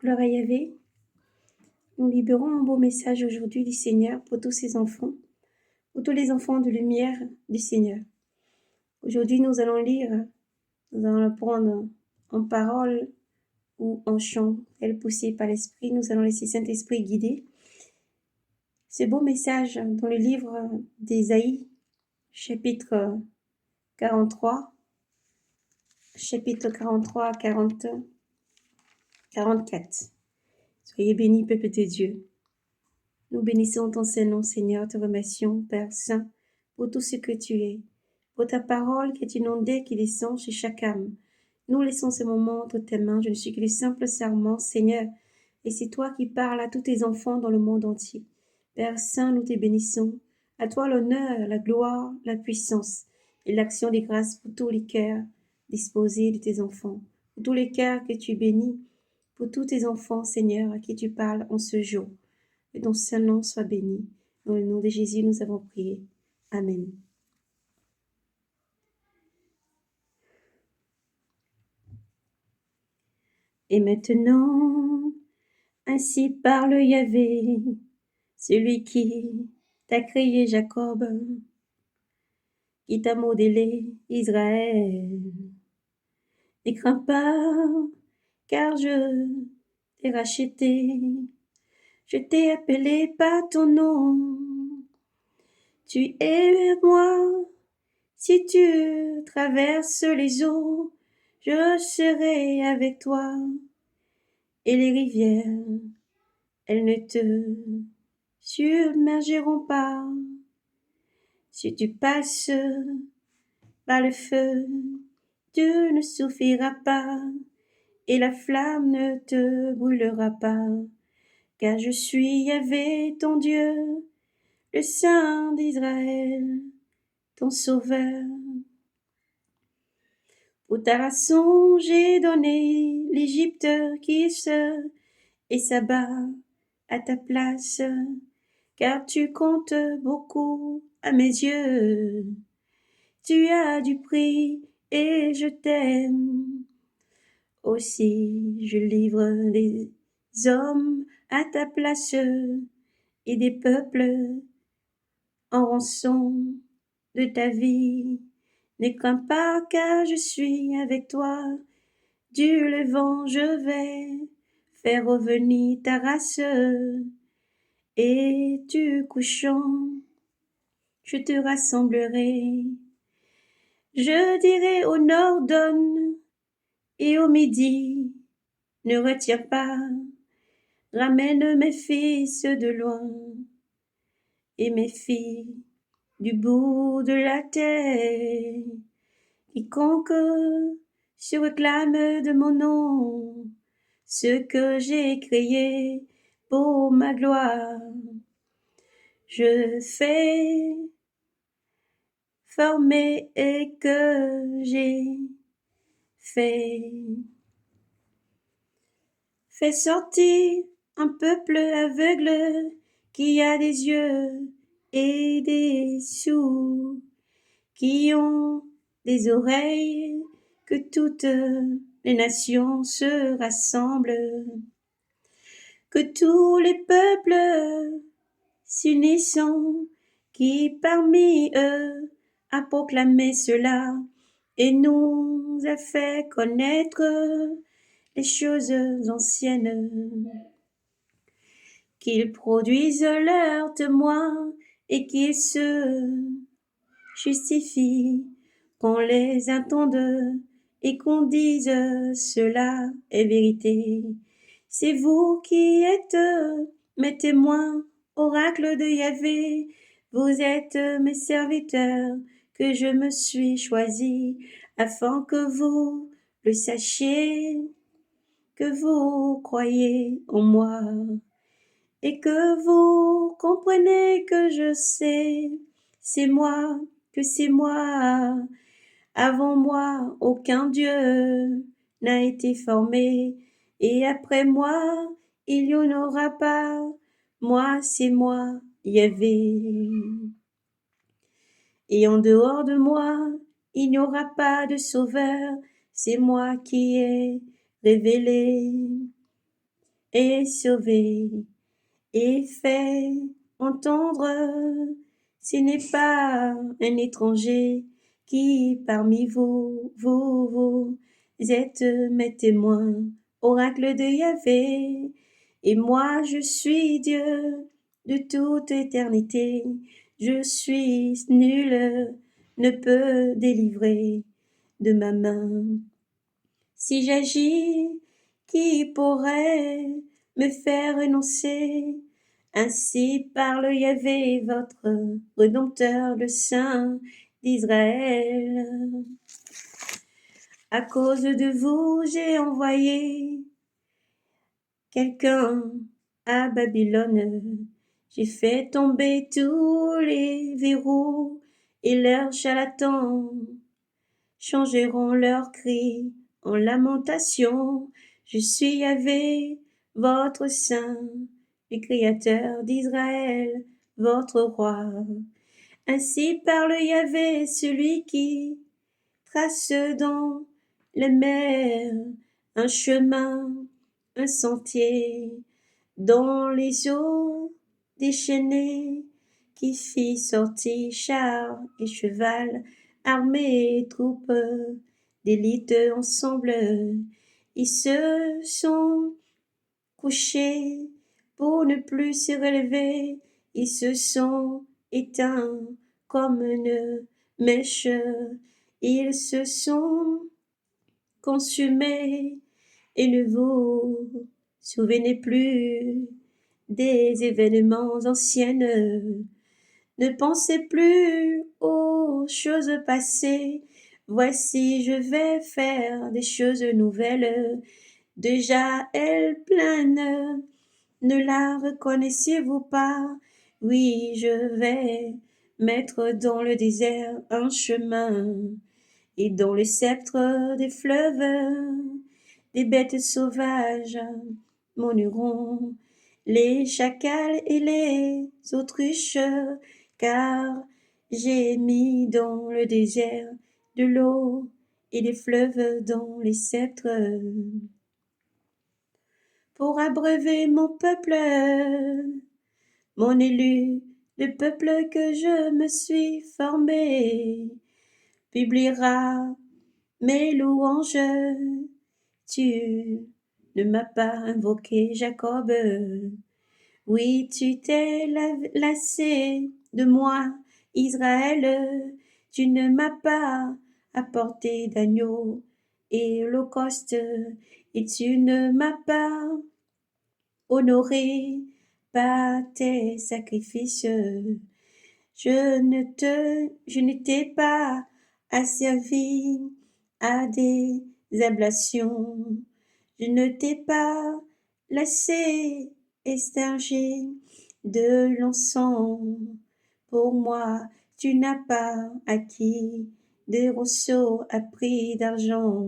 Gloire à Yahvé. Nous libérons un beau message aujourd'hui du Seigneur pour tous ses enfants, pour tous les enfants de lumière du Seigneur. Aujourd'hui, nous allons lire, nous allons le prendre en parole ou en chant, tel poussé par l'Esprit. Nous allons laisser Saint-Esprit guider. Ce beau message dans le livre d'Ésaïe, chapitre 43, chapitre 43 à 44. Soyez bénis, peuple de Dieu. Nous bénissons ton Saint-Nom, Seigneur, te remercions, Père Saint, pour tout ce que tu es, pour ta parole qui est inondée, qui descend chez chaque âme. Nous laissons ce moment entre tes mains, je ne suis que le simple serment, Seigneur, et c'est toi qui parles à tous tes enfants dans le monde entier. Père Saint, nous te bénissons, à toi l'honneur, la gloire, la puissance et l'action des grâces pour tous les cœurs disposés de tes enfants, pour tous les cœurs que tu bénis, pour tous tes enfants, Seigneur, à qui tu parles en ce jour. Que ton Saint-Nom soit béni. Dans le nom de Jésus, nous avons prié. Amen. Et maintenant, ainsi parle Yahvé, celui qui t'a créé Jacob, qui t'a modélé Israël. Ne crains pas, car je t'ai racheté, je t'ai appelé par ton nom. Tu es moi. Si tu traverses les eaux, je serai avec toi. Et les rivières, elles ne te submergeront pas. Si tu passes par le feu, tu ne souffriras pas. Et la flamme ne te brûlera pas. Car je suis Yahvé, ton Dieu, le Saint d'Israël, ton Sauveur. Pour ta rançon, j'ai donné l'Égypte qui se et s'abat à ta place, car tu comptes beaucoup à mes yeux. Tu as du prix et je t'aime. Aussi, je livre les hommes à ta place et des peuples en rançon de ta vie. Ne crains pas, car je suis avec toi. Du levant, je vais faire revenir ta race. Et du couchant, je te rassemblerai. Je dirai au nord, donne, et au midi, ne retiens pas. Ramène mes fils de loin, et mes filles du bout de la terre. Quiconque se réclame de mon nom, ce que j'ai créé pour ma gloire, je fais former et que j'ai fait. Fais sortir un peuple aveugle qui a des yeux et des sourds, qui ont des oreilles, que toutes les nations se rassemblent, que tous les peuples s'unissent, qui parmi eux a proclamé cela et nous a fait connaître les choses anciennes, qu'ils produisent leurs témoins et qu'ils se justifient, qu'on les attende et qu'on dise cela est vérité. C'est vous qui êtes mes témoins, oracle de Yahvé, vous êtes mes serviteurs que je me suis choisi, afin que vous le sachiez, que vous croyez en moi, et que vous comprenez que je sais, c'est moi, que c'est moi. Avant moi, aucun Dieu n'a été formé, et après moi, il n'y en aura pas. Moi, c'est moi, Yahvé. Et en dehors de moi, il n'y aura pas de sauveur, c'est moi qui ai révélé. et sauvé et fait entendre. Ce n'est pas un étranger qui parmi vous êtes mes témoins, oracle de Yahvé. Et moi je suis Dieu de toute éternité, je suis nul, ne peut délivrer de ma main. Si j'agis, qui pourrait me faire renoncer? Ainsi parle Yahvé, votre Rédempteur, le Saint d'Israël. À cause de vous, j'ai envoyé quelqu'un à Babylone. J'ai fait tomber tous les verrous et leurs charlatans changeront leurs cris en lamentation. Je suis Yahvé, votre Saint, le Créateur d'Israël, votre Roi. Ainsi parle Yahvé, celui qui trace dans les mers un chemin, un sentier, dans les eaux déchaînées, qui fit sortir chars et cheval, armées et troupes d'élite ensemble. Ils se sont couchés pour ne plus se relever, ils se sont éteints comme une mèche, ils se sont consumés et ne vous souvenez plus des événements anciennes. Ne pensez plus aux choses passées. Voici, je vais faire des choses nouvelles. Déjà, elles planent. Ne la reconnaissez-vous pas? Oui, je vais mettre dans le désert un chemin et dans le sceptre des fleuves, des bêtes sauvages monuront les chacals et les autruches, car j'ai mis dans le désert de l'eau et des fleuves dans les sceptres pour abreuver mon peuple, mon élu, le peuple que je me suis formé, publiera mes louanges. Tu ne m'as pas invoqué, Jacob. Oui, tu t'es lassé de moi, Israël. Tu ne m'as pas apporté d'agneau et holocauste, et tu ne m'as pas honoré par tes sacrifices. Je ne t'ai pas asservi à des ablations. Je ne t'ai pas laissé estarger de l'encens. Pour moi, tu n'as pas acquis des rosseaux à prix d'argent,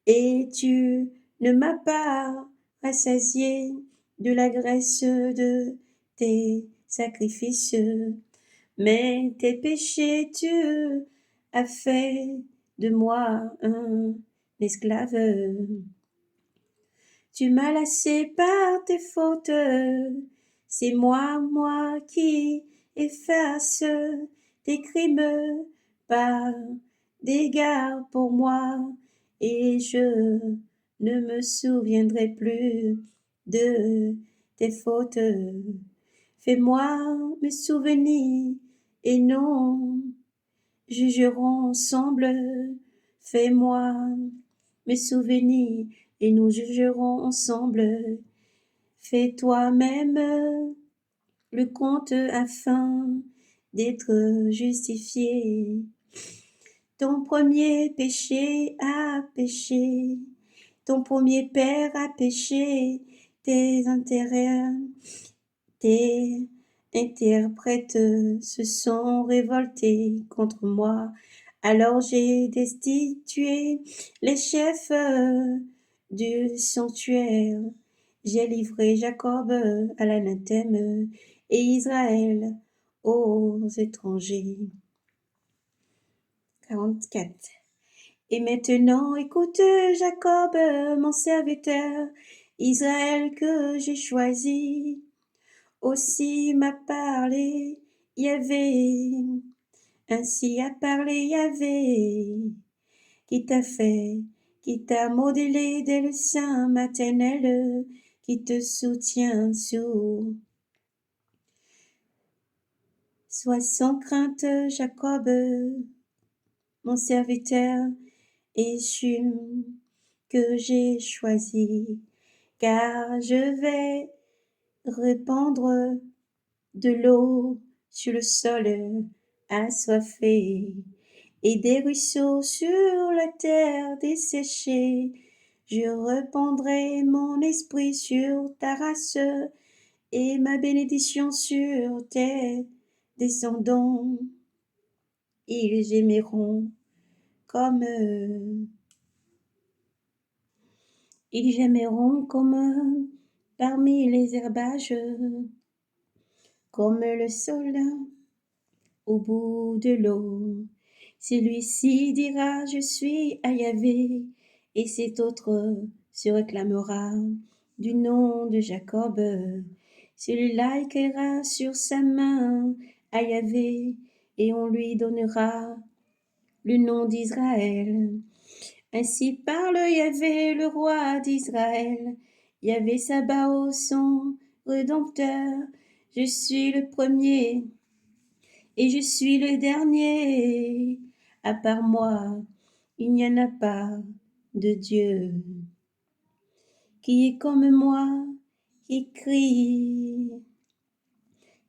et tu ne m'as pas rassasié de la graisse de tes sacrifices. Mais tes péchés, tu as fait de moi un esclave. Tu m'as lassé par tes fautes. C'est moi qui efface tes crimes par d'égard pour moi, et je ne me souviendrai plus de tes fautes. Fais-moi me souvenir et non jugerons ensemble. Fais-moi me souvenir et nous jugerons ensemble. Fais toi-même le compte afin d'être justifié. Ton premier péché a péché, ton premier père a péché, tes intérêts, tes interprètes se sont révoltés contre moi. Alors j'ai destitué les chefs du sanctuaire. J'ai livré Jacob à l'anathème et Israël aux étrangers. 44. Et maintenant, écoute, Jacob, mon serviteur, Israël que j'ai choisi, aussi m'a parlé Yahvé. Ainsi a parlé Yahvé, qui t'a fait, qui t'a modelé dès le sein maternel, qui te soutient sous. Sois sans crainte, Jacob, mon serviteur échu que j'ai choisi, car je vais répandre de l'eau sur le sol assoiffé et des ruisseaux sur la terre desséchée. Je répandrai mon esprit sur ta race et ma bénédiction sur tes descendants. Ils gémiront comme ils gémiront comme parmi les herbages, comme le sol au bout de l'eau. Celui-ci dira, je suis à Yahvé, et cet autre se réclamera du nom de Jacob. Celui-là écrira sur sa main à Yahvé, et on lui donnera le nom d'Israël. Ainsi parle Yahvé, le roi d'Israël. Yahvé Sabaoth, son rédempteur. Je suis le premier et je suis le dernier. À part moi, il n'y en a pas de Dieu qui est comme moi, qui crie,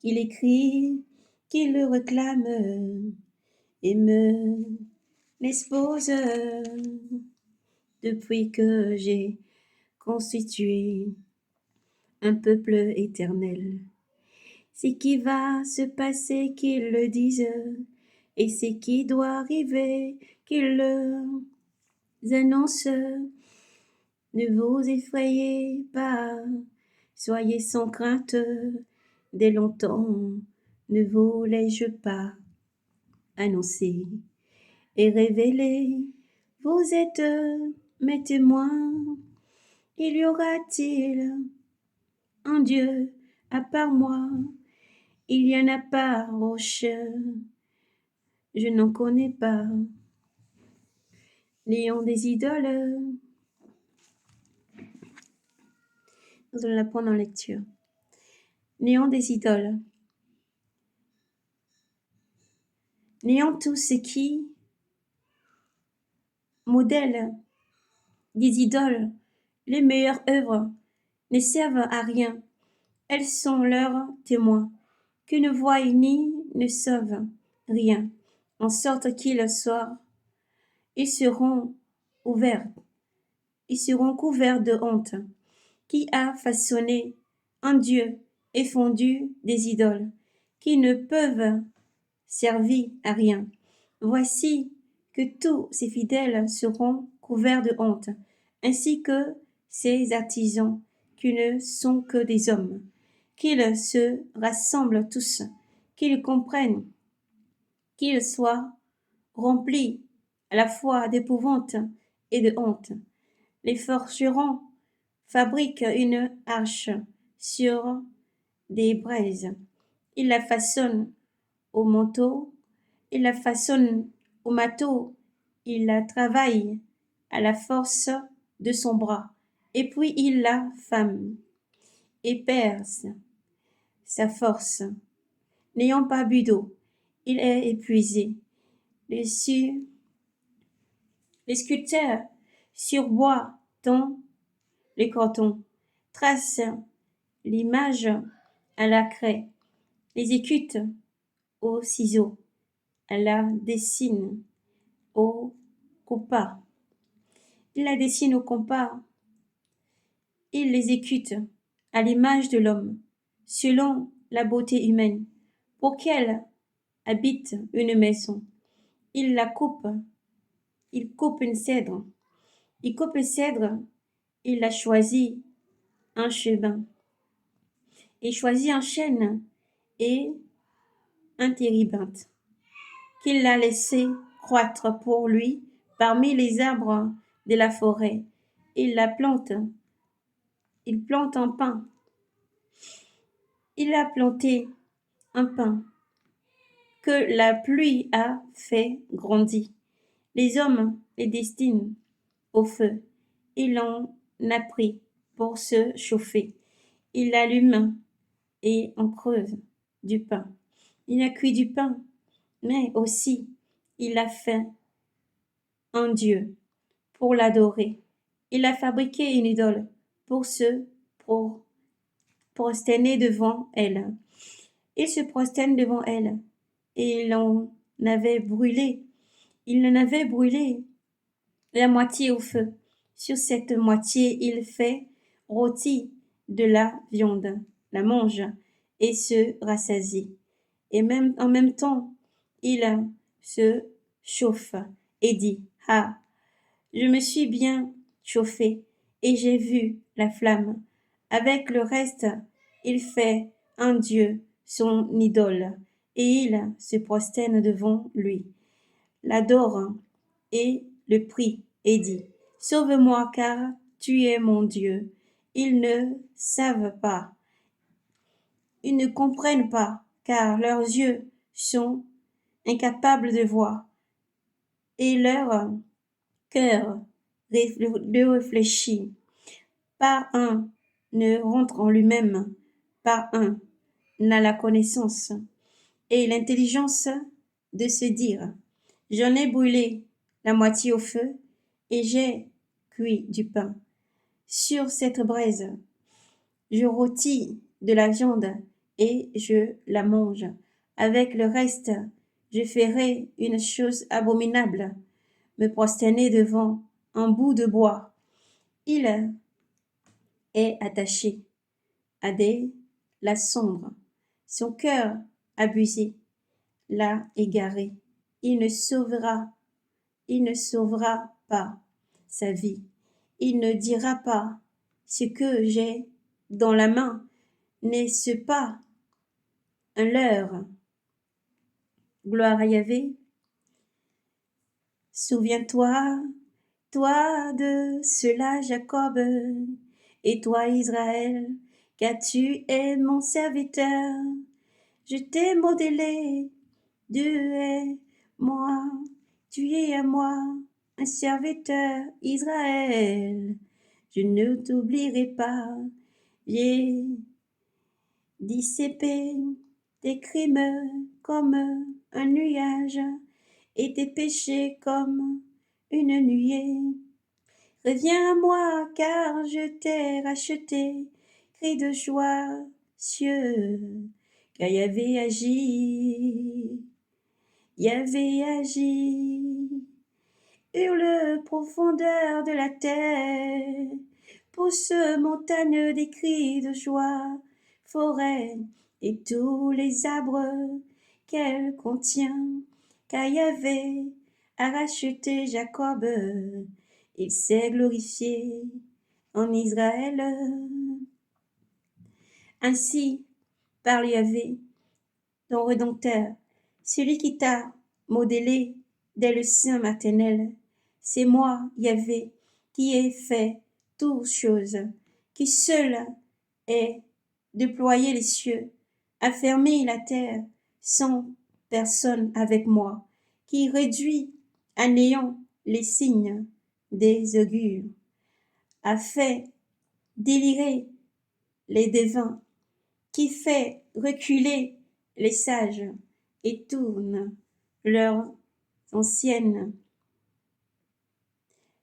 qui l'écrit, qui le réclame et me l'expose depuis que j'ai constitué un peuple éternel. Ce qui va se passer, qu'ils le disent, et ce qui doit arriver, qu'ils le annoncent. Ne vous effrayez pas, soyez sans crainte, dès longtemps ne vous l'ai-je pas annoncé et révélé. Vous êtes mes témoins. Il y aura-t-il un Dieu à part moi? Il n'y en a pas, roche, je n'en connais pas. N'ayant des idoles, nous allons la prendre en lecture. N'ayant des idoles, n'ayant tout ce qui modèle des idoles, les meilleures œuvres ne servent à rien. Elles sont leurs témoins, qui ne voient ni ne sauvent rien, en sorte qu'ils soient, ils seront ouverts, ils seront couverts de honte. Qui a façonné un Dieu et fondu des idoles, qui ne peuvent servir à rien. Voici que tous ses fidèles seront couverts de honte, ainsi que ses artisans, qui ne sont que des hommes. Qu'ils se rassemblent tous, qu'ils comprennent, qu'ils soient remplis à la fois d'épouvante et de honte. Les forgerons fabriquent une arche sur des braises. Ils la façonnent au manteau, ils la façonnent au mâteau, ils la travaillent à la force de son bras, et puis il la fame et perce sa force. N'ayant pas bu d'eau, il est épuisé. Les sculpteurs sur bois tond les cordons, tracent l'image à la craie, l'exécute au ciseau, la dessine au compas. Il la dessine au compas, il l'exécute à l'image de l'homme, selon la beauté humaine, pour qu'elle habite une maison. Il la coupe, il coupe une cèdre, il coupe une cèdre, il a choisi un chemin, il choisit un chêne et un térébinthe, qu'il a laissé croître pour lui parmi les arbres de la forêt. Il la plante Il plante un pain. Il a planté un pain que la pluie a fait grandir. Les hommes les destinent au feu. Il en a pris pour se chauffer. Il allume et en creuse du pain. Il a cuit du pain, mais aussi il a fait un Dieu pour l'adorer. Il a fabriqué une idole pour se pro- prosterner devant elle. Il se prosterne devant elle et il en avait brûlé. Il en avait brûlé la moitié au feu. Sur cette moitié, il fait rôtir de la viande, la mange et se rassasie. Et même en même temps, il se chauffe et dit, ah, je me suis bien chauffé et j'ai vu la flamme. Avec le reste, il fait un Dieu, son idole, et il se prosterne devant lui, l'adore et le prie et dit, sauve-moi car tu es mon Dieu. Ils ne savent pas, ils ne comprennent pas, car leurs yeux sont incapables de voir et leur cœur de réfléchir. Pas un ne rentre en lui-même, pas un n'a la connaissance et l'intelligence de se dire, j'en ai brûlé la moitié au feu et j'ai cuit du pain. Sur cette braise, je rôtis de la viande et je la mange. Avec le reste, je ferai une chose abominable, me prosterner devant un bout de bois. Il est attaché à des la sombre. Son cœur abusé l'a égaré. Il ne sauvera, il ne sauvera pas sa vie. Il ne dira pas ce que j'ai dans la main n'est-ce pas un leurre? Gloire à Yahvé. Souviens-toi, toi de cela, Jacob, et toi, Israël, car tu es mon serviteur. Je t'ai modélé, Dieu est moi, tu es à moi, un serviteur, Israël. Je ne t'oublierai pas, j'ai dissipé tes crimes comme un nuage et tes péchés comme une nuée. Reviens à moi, car je t'ai racheté. Crie de joie, cieux, car Yahvé agit. Yahvé agit. Hurle profondeur de la terre. Pousse montagne des cris de joie. Forêt et tous les arbres qu'elle contient. Car Yahvé a racheté Jacob. Il s'est glorifié en Israël. Ainsi parle Yahvé, ton Rédempteur, celui qui t'a modélé dès le sein maternel. C'est moi, Yahvé, qui ai fait toutes choses, qui seul ai déployé les cieux, a fermé la terre sans personne avec moi, qui réduit à néant les signes des augures, a fait délirer les devins, qui fait reculer les sages et tourne leurs anciennes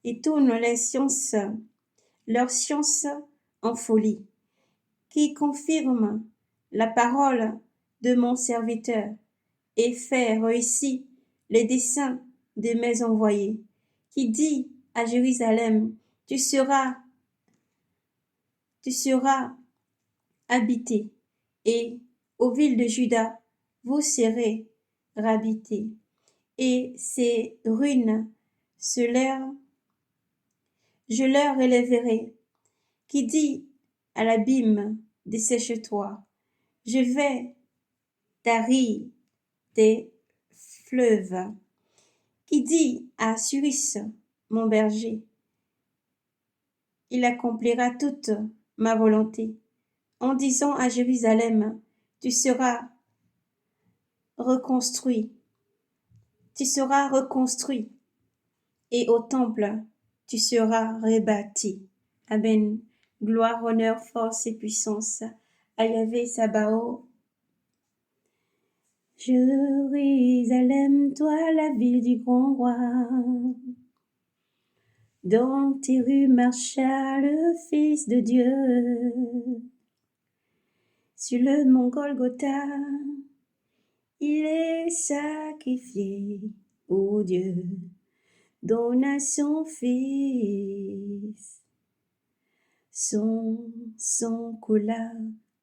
et tourne les sciences, leurs sciences en folie, qui confirme la parole de mon serviteur et fait réussir les desseins de mes envoyés, qui dit à Jérusalem, tu seras habité, et aux villes de Juda, vous serez rabités, et ces ruines je leur élèverai, qui dit à l'abîme, dessèche-toi, je vais tarir tes fleuves, qui dit à Suris, mon berger, il accomplira toute ma volonté, en disant à Jérusalem, tu seras reconstruit, tu seras reconstruit, et au temple, tu seras rebâti. Amen. Gloire, honneur, force et puissance à Yahvé Sabaoth. Jérusalem, toi la ville du grand roi, dans tes rues marcha le Fils de Dieu. Sur le mont Golgotha, il est sacrifié, ô Dieu, donne à son Fils. Son sang coula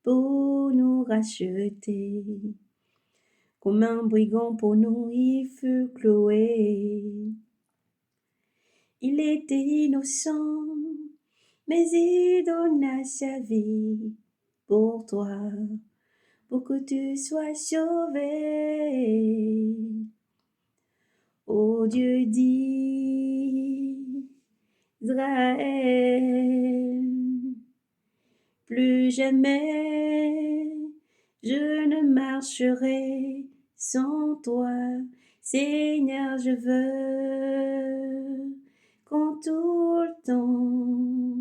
pour nous racheter. Comme un brigand pour nous, il fut cloué. Il était innocent, mais il donna sa vie pour toi, pour que tu sois sauvé. Ô Dieu d'Israël, plus jamais je ne marcherai sans toi. Seigneur, je veux qu'en tout le temps,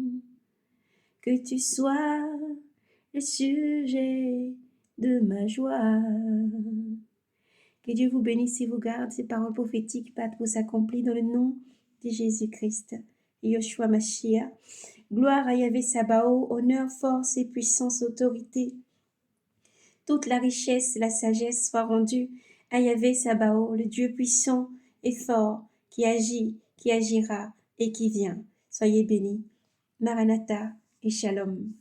que tu sois le sujet de ma joie. Que Dieu vous bénisse et vous garde. Ces paroles prophétiques vous s'accomplissent dans le nom de Jésus-Christ. Yoshua Mashiach. Gloire à Yahvé Sabaoth, honneur, force et puissance, autorité. Toute la richesse et la sagesse soient rendues à Yahvé Sabaoth, le Dieu puissant et fort, qui agit, qui agira et qui vient. Soyez bénis. Maranatha et Shalom.